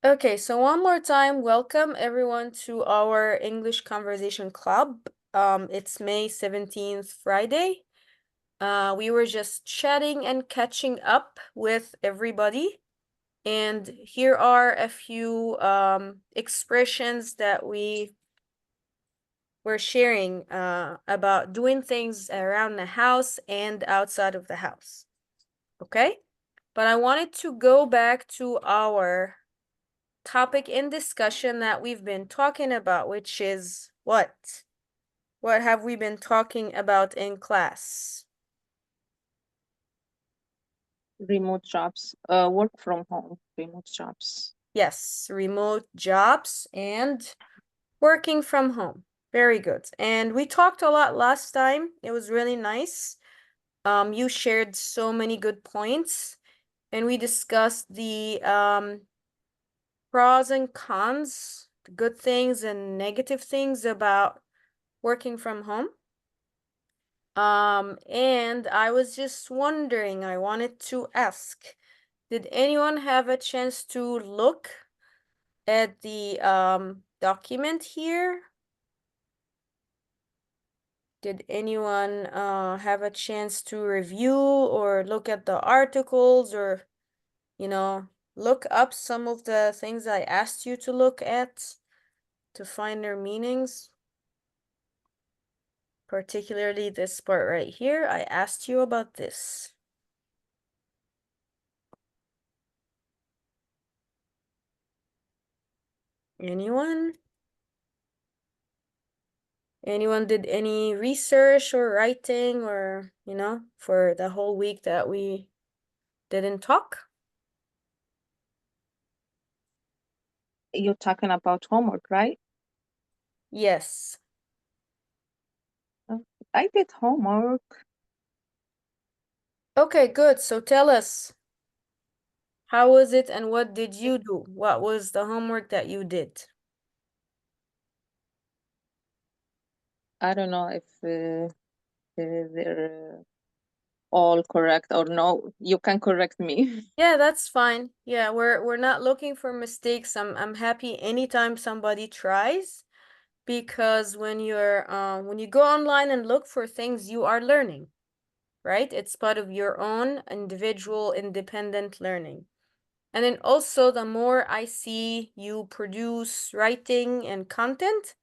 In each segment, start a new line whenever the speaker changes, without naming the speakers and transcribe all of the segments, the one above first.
Okay, so one more time, welcome everyone to our English Conversation Club. It's May 17th, Friday. We were just chatting and catching up with everybody. And here are a few expressions that we were sharing about doing things around the house and outside of the house. Okay? But I wanted to go back to our topic in discussion that we've been talking about, which is what? What have we been talking about in class?
Remote jobs, work from home, remote jobs.
Yes, remote jobs and working from home. Very good. And we talked a lot last time. It was really nice. You shared so many good points, and we discussed the pros and cons, the good things and negative things about working from home. And I was just wondering, I wanted to ask, did anyone have a chance to look at the document here? Did anyone have a chance to review or look at the articles or, look up some of the things I asked you to look at to find their meanings? Particularly this part right here, I asked you about this. Anyone? Anyone did any research or writing or, for the whole week that we didn't talk?
You're talking about homework, right?
Yes.
I did homework.
Okay, good. So tell us, how was it and what did you do? What was the homework that you did?
I don't know if they're all correct or no. You can correct me.
Yeah, that's fine. Yeah, we're not looking for mistakes. I'm happy anytime somebody tries, because when you go online and look for things, you are learning, right? It's part of your own individual independent learning. And then also, the more I see you produce writing and content,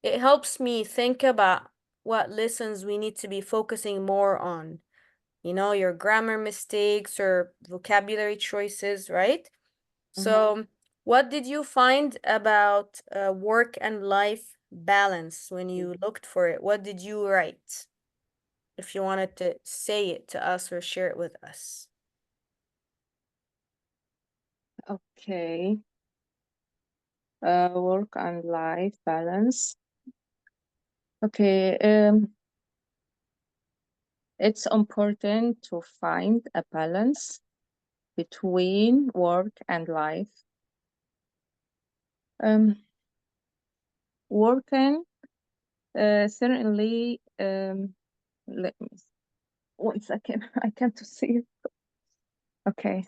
it helps me think about what lessons we need to be focusing more on. Your grammar mistakes or vocabulary choices, right? So, what did you find about work and life balance when you looked for it? What did you write? If you wanted to say it to us or share it with us.
Okay. Work and life balance. Okay. It's important to find a balance between work and life. Working certainly. Let me. 1 second. I can't see it. Okay.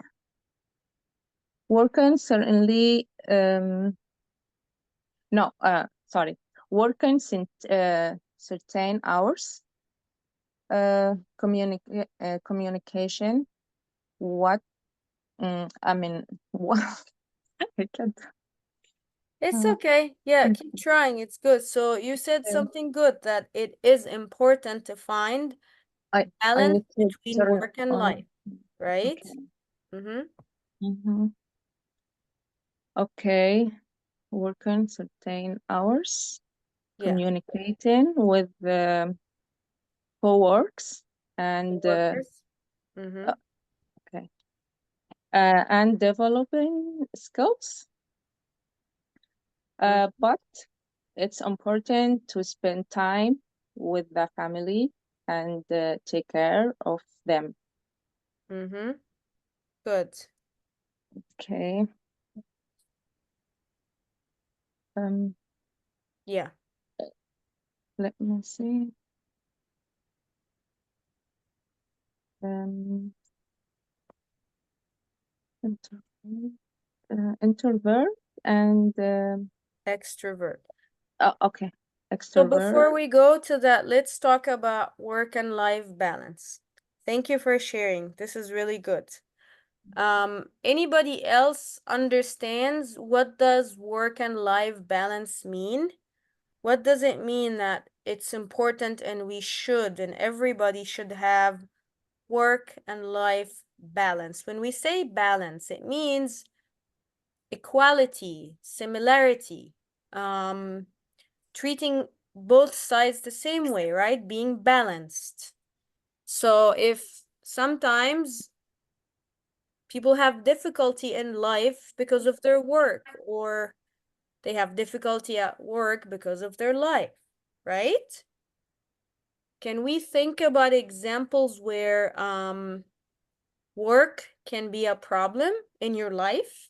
Working certainly. No. Sorry. Working certain hours. Communication. What? I mean, what? I can't.
It's okay. Yeah, keep trying. It's good. So you said something good, that it is important to find
I
balance
need to
between
turn
work and
on.
life, right?
Okay.
Mm-hmm.
Okay. Working certain hours.
Yeah.
Communicating with co-works and
Workers. Mm-hmm.
okay, and developing skills. But it's important to spend time with the family and take care of them.
Mm-hmm. Good.
Okay. Um,
Yeah.
let me see. Um, Introvert and
Extrovert.
oh, okay,
So
extrovert.
before we go to that, let's talk about work and life balance. Thank you for sharing. This is really good. Anybody else understands what does work and life balance mean? What does it mean that it's important and we should and everybody should have work and life balance? When we say balance, it means equality, similarity, treating both sides the same way, right? Being balanced. So if sometimes people have difficulty in life because of their work, or they have difficulty at work because of their life, right? Can we think about examples where work can be a problem in your life,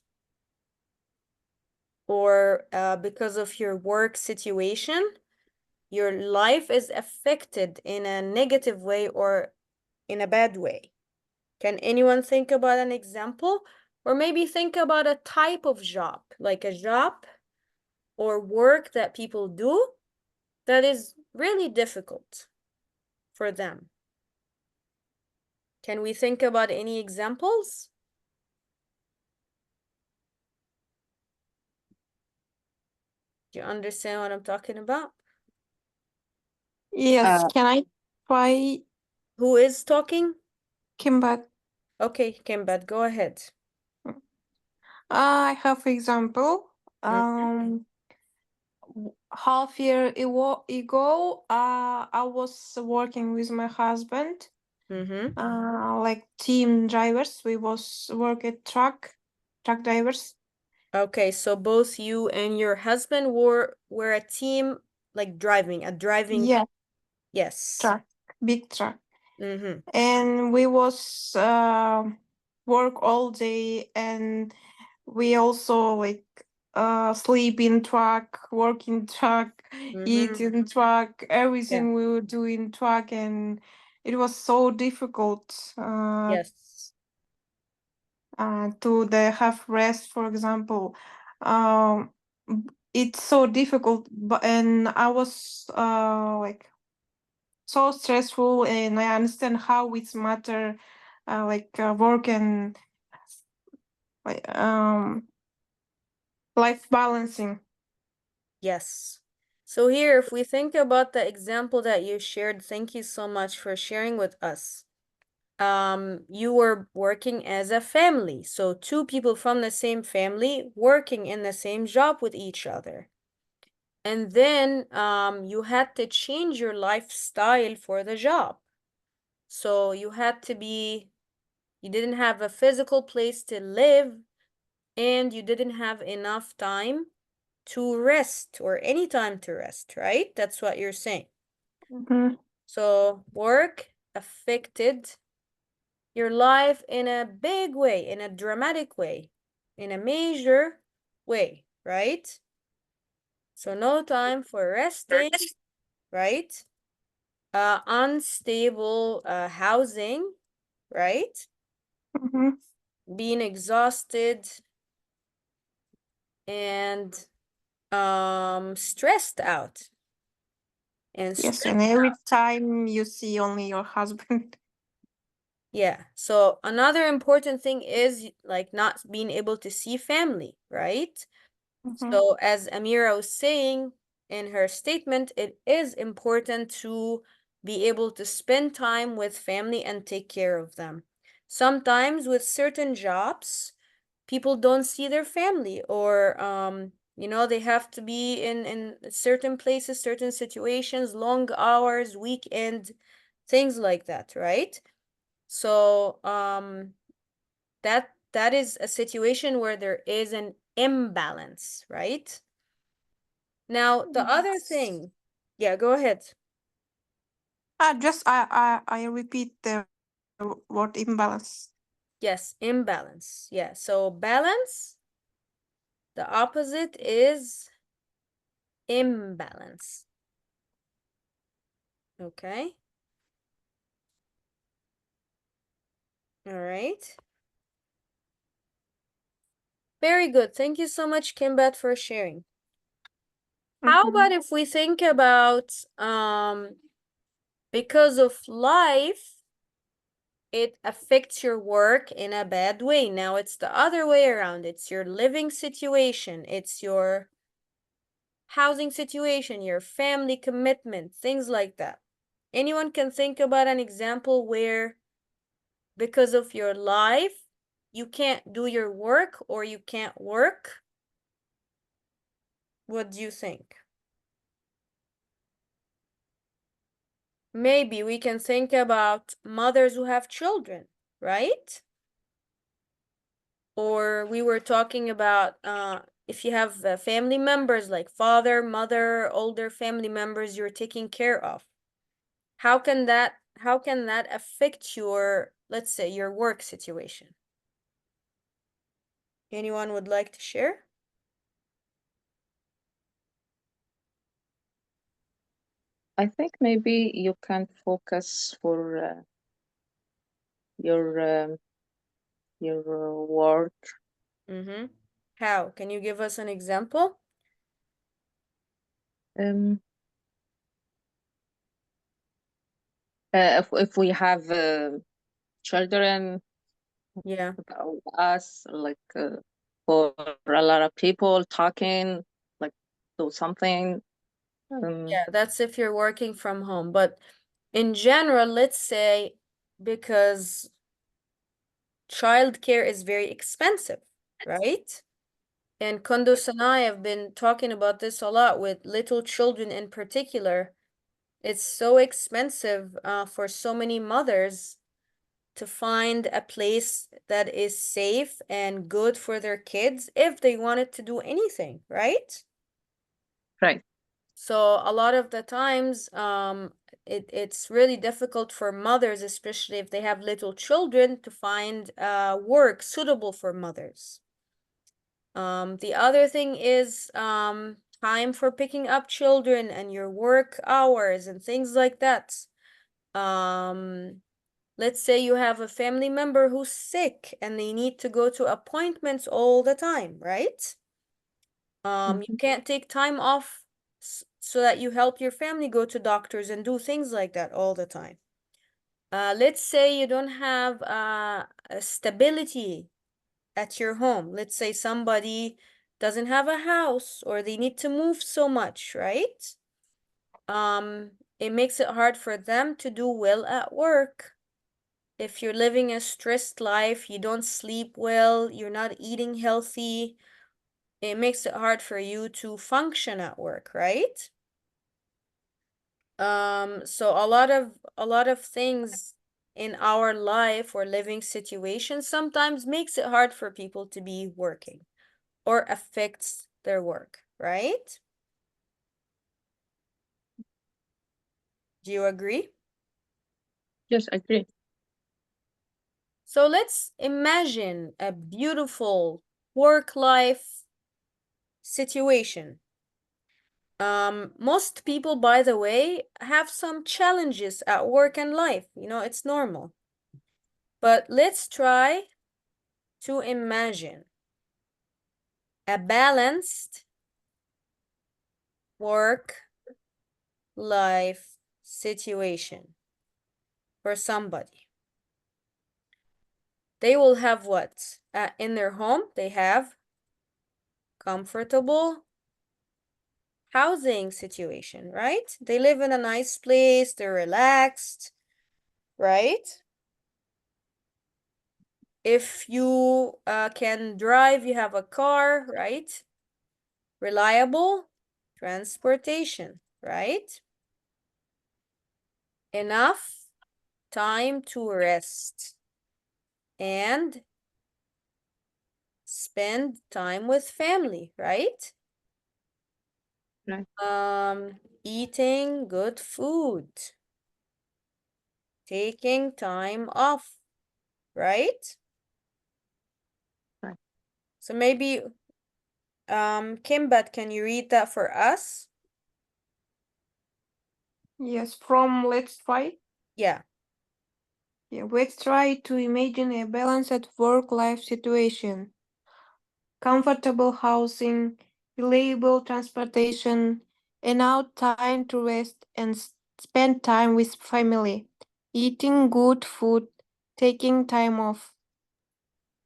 or because of your work situation, your life is affected in a negative way or in a bad way? Can anyone think about an example? Or maybe think about a type of job, like a job or work that people do that is really difficult for them. Can we think about any examples? Do you understand what I'm talking about?
Yes,
Uh,
can I try
Who is talking?
Kimbat?
Okay, Kimbat, go ahead.
I have example.
Mm-hmm.
Half year ago, I was working with my husband,
Mm-hmm.
like team drivers. We was work at truck drivers.
Okay, so both you and your husband were a team, like driving.
Yeah,
Yes.
truck, big truck.
Mm-hmm.
And we was work all day, and we also like sleep in truck, work in truck, eat
Mm-hmm.
in truck,
Yeah.
everything we would do in truck, and it was so difficult
Yes.
to the have rest, for example. um it's so difficult, but and I was like so stressful, and I understand how it's matter, work and like life balancing.
Yes. So here, if we think about the example that you shared, thank you so much for sharing with us. You were working as a family, so two people from the same family working in the same job with each other. And then you had to change your lifestyle for the job. So you didn't have a physical place to live, and you didn't have enough time to rest or any time to rest, right? That's what you're saying.
Mhm.
So work affected your life in a big way, in a dramatic way, in a major way, right? So no time for resting, right? Unstable housing, right?
Mhm.
Being exhausted and stressed out and
Yes,
stressed
and every
out.
time you see only your husband.
Yeah. So another important thing is like not being able to see family, right?
Mhm.
So as Amira was saying in her statement, it is important to be able to spend time with family and take care of them. Sometimes with certain jobs, people don't see their family, or they have to be in certain places, certain situations, long hours, weekend, things like that, right? So that is a situation where there is an imbalance, right? Now, the other
Yes.
thing, yeah, go ahead.
Just I repeat the word imbalance.
Yes, imbalance. Yeah, so balance, the opposite is imbalance. Okay, all right. Very good. Thank you so much, Kimbat, for sharing. How about if we think about because of life, it affects your work in a bad way. Now it's the other way around. It's your living situation. It's your housing situation, your family commitment, things like that. Anyone can think about an example where because of your life, you can't do your work or you can't work? What do you think? Maybe we can think about mothers who have children, right? Or we were talking about if you have family members like father, mother, older family members you're taking care of. How can that affect your, let's say, your work situation? Anyone would like to share?
I think maybe you can focus for your work.
Mm-hmm. How? Can you give us an example?
Um, if we have children
Yeah.
about us, like for a lot of people talking, like do something.
Yeah, that's if you're working from home. But in general, let's say because childcare is very expensive, right? And Kundus and I have been talking about this a lot with little children in particular. It's so expensive for so many mothers to find a place that is safe and good for their kids if they wanted to do anything, right?
Right.
So a lot of the times, it's really difficult for mothers, especially if they have little children, to find work suitable for mothers. The other thing is time for picking up children and your work hours and things like that. Let's say you have a family member who's sick and they need to go to appointments all the time, right? You can't take time off so that you help your family go to doctors and do things like that all the time. Let's say you don't have a stability at your home. Let's say somebody doesn't have a house or they need to move so much, right? It makes it hard for them to do well at work. If you're living a stressed life, you don't sleep well, you're not eating healthy, it makes it hard for you to function at work, right? So a lot of things in our life or living situations sometimes makes it hard for people to be working or affects their work, right? Do you agree?
Yes, I agree.
So let's imagine a beautiful work-life situation. Most people, by the way, have some challenges at work and life. You know, it's normal. But let's try to imagine a balanced work-life situation for somebody. They will have what? In their home, they have comfortable housing situation, right? They live in a nice place, they're relaxed, right? If you can drive, you have a car, right? Reliable transportation, right? Enough time to rest and spend time with family, right?
Right.
Eating good food, taking time off, right?
Right.
So maybe, Kimbat, can you read that for us?
Yes, from Let's Try.
Yeah.
Yeah, let's try to imagine a balanced work-life situation. comfortable housing, reliable transportation, enough time to rest and spend time with family, eating good food, taking time off.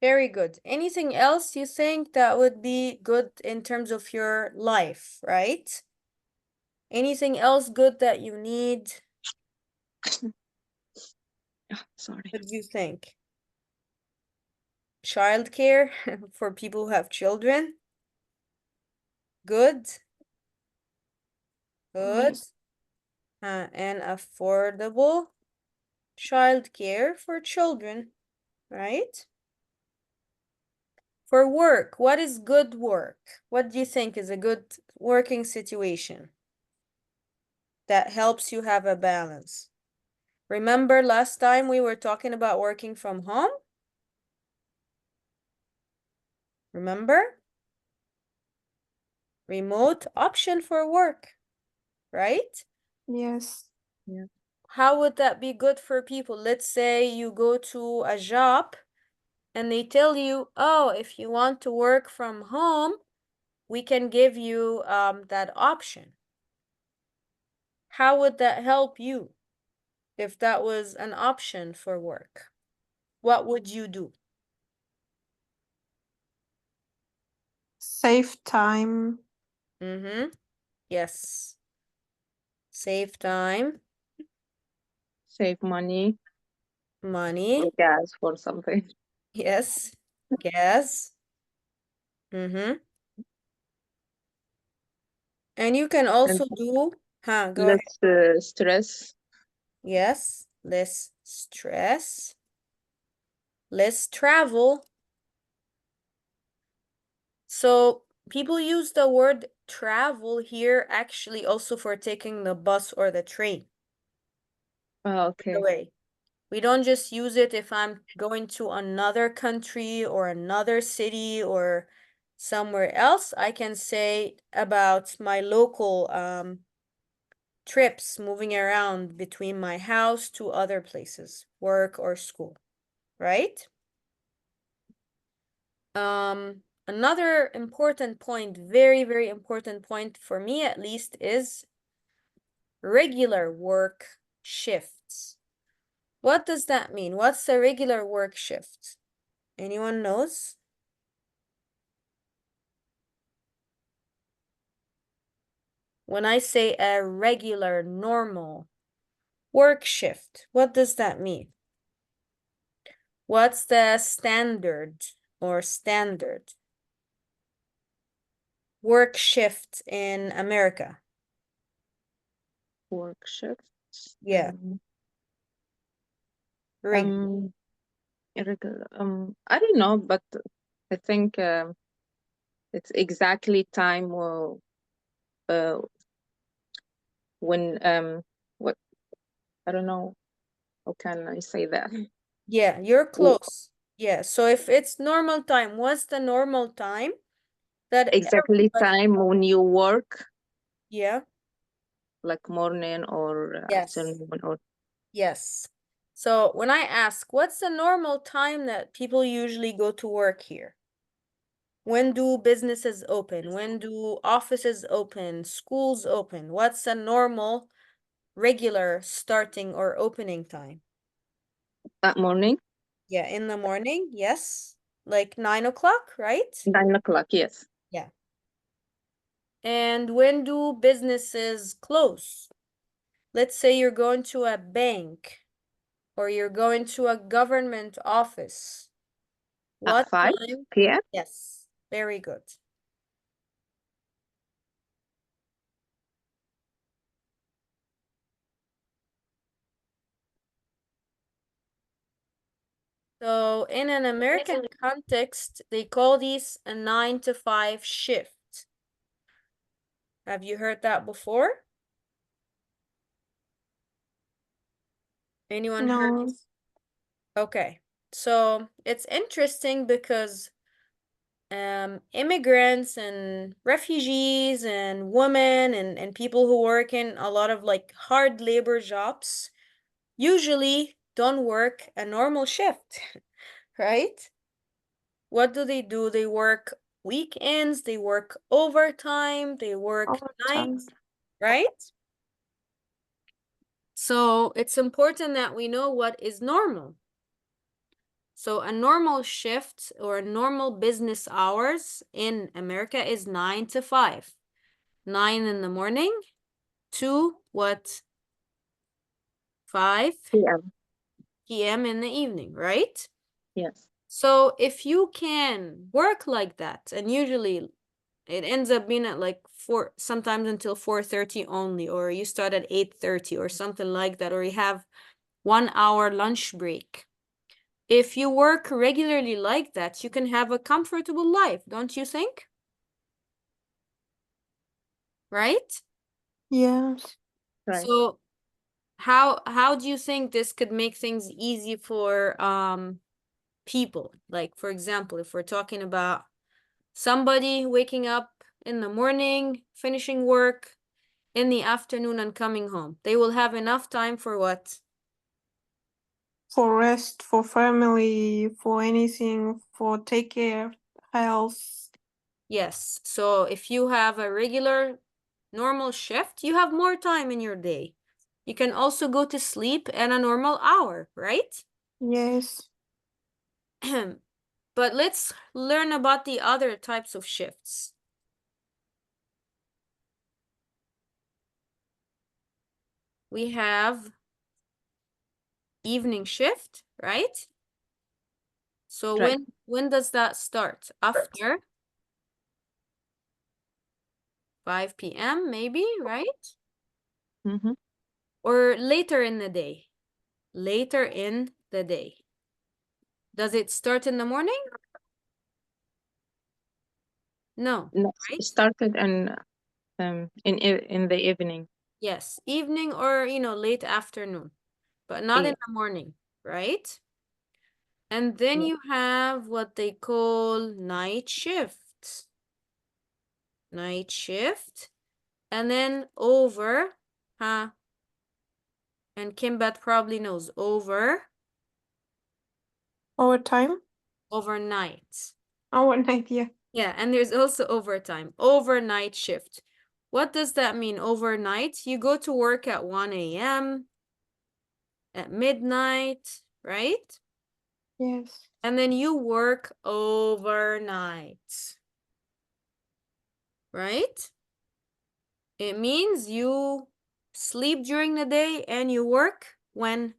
Very good. Anything else you think that would be good in terms of your life, right? Anything else good that you need?
Sorry.
What do you think? Childcare for people who have children? Good. Good.
Yes.
And affordable childcare for children, right? For work, what is good work? What do you think is a good working situation that helps you have a balance? Remember last time we were talking about working from home? Remember? Remote option for work, right?
Yes.
Yeah.
How would that be good for people? Let's say you go to a job and they tell you, oh, if you want to work from home, we can give you that option. How would that help you if that was an option for work? What would you do?
Save time.
Mm-hmm. Yes. Save time,
Save money
money.
or gas for something.
Yes. Gas. Mm-hmm. And you can
And
also do, go ahead.
less stress.
Yes. Less stress, less travel. So people use the word travel here actually also for taking the bus or the train.
Oh,
The
okay.
way. We don't just use it if I'm going to another country or another city or somewhere else. I can say about my local trips moving around between my house to other places, work or school, right? Another important point, very, very important point for me at least, is regular work shifts. What does that mean? What's a regular work shift? Anyone knows? When I say a regular, normal work shift, what does that mean? What's the standard or standard work shift in America?
Work shifts.
Yeah, regular.
Irregular. I don't know, but I think it's exactly time uh, when what I don't know. How can I say that?
Yeah, you're
W-
close. Yeah, so if it's normal time, what's the normal time that
Exactly
everybody,
time when you work,
yeah,
like morning or
yes,
afternoon or
yes. So when I ask, what's the normal time that people usually go to work here? When do businesses open? When do offices open? Schools open? What's a normal, regular starting or opening time?
that morning,
Yeah, in the morning, yes. Like 9 o'clock, right?
9 o'clock. Yes,
Yeah. And when do businesses close? Let's say you're going to a bank or you're going to a government office.
at
What
5
time?
p.m.
Yes, very good. So in an American context, they call these a 9 to 5 shift. Have you heard that before? Anyone heard?
No.
Okay. So it's interesting because immigrants and refugees and women and people who work in a lot of like hard labor jobs usually don't work a normal shift, right? What do? They work weekends, they work overtime, they work
All the time.
nights, right? So it's important that we know what is normal. So a normal shift or a normal business hours in America is 9 to 5. 9 in the morning to what? 5
PM.
p.m. in the evening, right?
Yes.
So if you can work like that, and usually it ends up being at like 4, sometimes until 4:30 only, or you start at 8:30 or something like that, or you have 1 hour lunch break. If you work regularly like that, you can have a comfortable life, don't you think? Right?
Yes.
Right.
So how do you think this could make things easy for people? Like, for example, if we're talking about somebody waking up in the morning, finishing work in the afternoon and coming home, they will have enough time for what?
For rest, for family, for anything, for take care, health.
Yes. So if you have a regular normal shift, you have more time in your day. You can also go to sleep at a normal hour, right?
Yes.
But let's learn about the other types of shifts. We have evening shift, right? So
Right.
when does that start? After 5 p.m. maybe, right?
Mm-hmm.
Or later in the day? Later in the day. Does it start in the morning? No,
No,
right?
started in the evening.
Yes, evening or, late afternoon, but not in
Yeah.
the morning, right? And then
Yeah.
you have what they call night shift. Night shift. And then over, huh? And Kimbat probably knows
Overtime.
overnight.
Overnight, yeah.
Yeah, and there's also overtime, overnight shift. What does that mean, overnight? You go to work at 1 a.m., at midnight, right?
Yes.
And then you work overnight, right? It means you sleep during the day and you work when?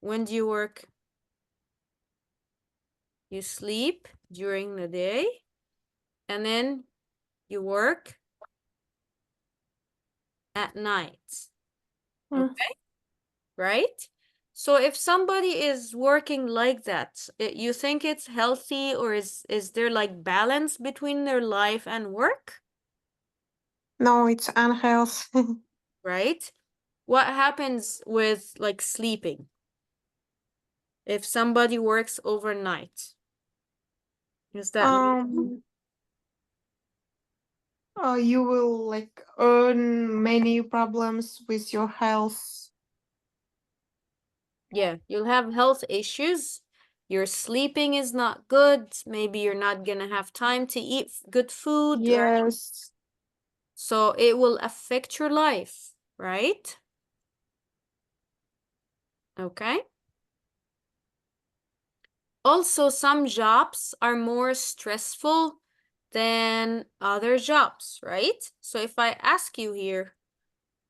When do you work? You sleep during the day and then you work at night.
Mm.
Okay, right? So if somebody is working like that, you think it's healthy, or is there like balance between their life and work,
No, it's unhealthy.
right? What happens with like sleeping if somebody works overnight? Is that normal?
um, you will like earn many problems with your health.
Yeah, you'll have health issues. Your sleeping is not good. Maybe you're not gonna have time to eat good food, right?
Yes.
So it will affect your life, right? Okay. Also, some jobs are more stressful than other jobs, right? So if I ask you here,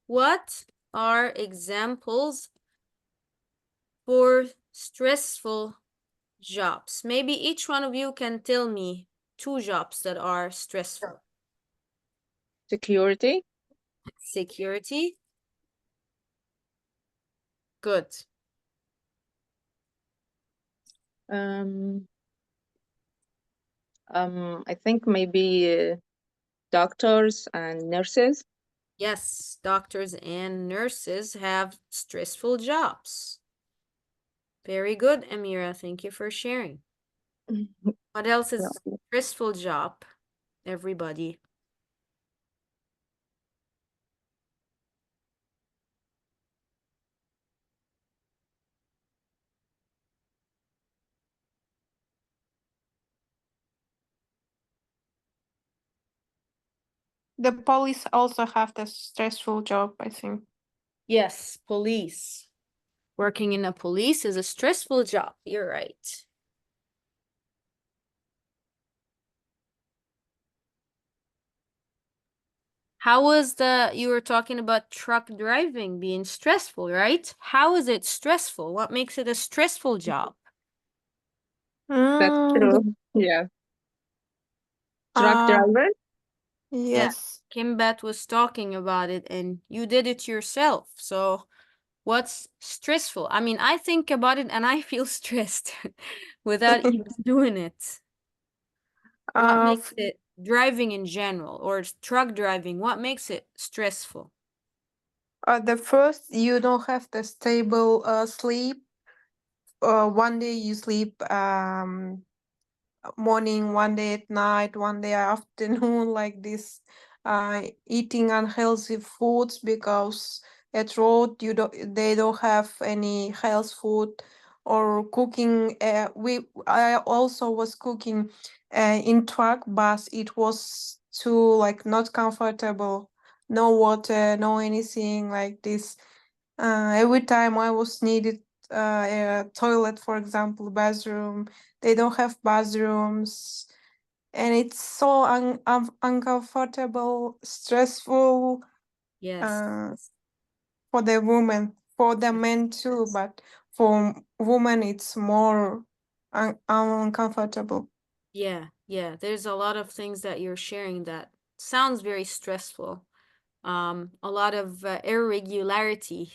what are examples for stressful jobs? Maybe each one of you can tell me 2 jobs that are stressful.
Security.
Security. Good.
Um, I think maybe doctors and nurses.
Yes, doctors and nurses have stressful jobs. Very good, Amira. Thank you for sharing. What else is
Yeah.
stressful job, everybody?
The police also have the stressful job, I think.
Yes, police. Working in a police is a stressful job. You're right. How was you were talking about truck driving being stressful, right? How is it stressful? What makes it a stressful job?
That's
Mm,
true. Yeah. Truck
uh,
driver?
Yeah,
yes.
Kimbat was talking about it and you did it yourself. So what's stressful? I mean, I think about it and I feel stressed without even doing it. What
Uh,
makes it driving in general or truck driving? What makes it stressful?
the first, you don't have the stable sleep. One day you sleep morning, one day at night, one day afternoon, like this. Eating unhealthy foods because at road they don't have any health food, or cooking. I also was cooking in truck, but it was too like not comfortable. No water, no anything like this. Every time I was needed a toilet, for example, bathroom, they don't have bathrooms, and it's so uncomfortable, stressful
Yes.
uh, for the woman, for the men too, but for women it's more uncomfortable.
Yeah. There's a lot of things that you're sharing that sounds very stressful. A lot of irregularity,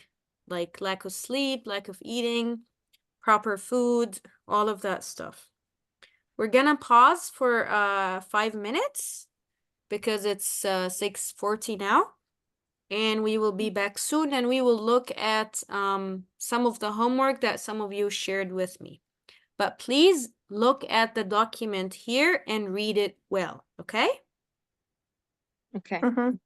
like lack of sleep, lack of eating, proper food, all of that stuff. We're gonna pause for 5 minutes because it's 6:40 now, and we will be back soon and we will look at some of the homework that some of you shared with me. But please look at the document here and read it well, okay?
Okay.
Mhm.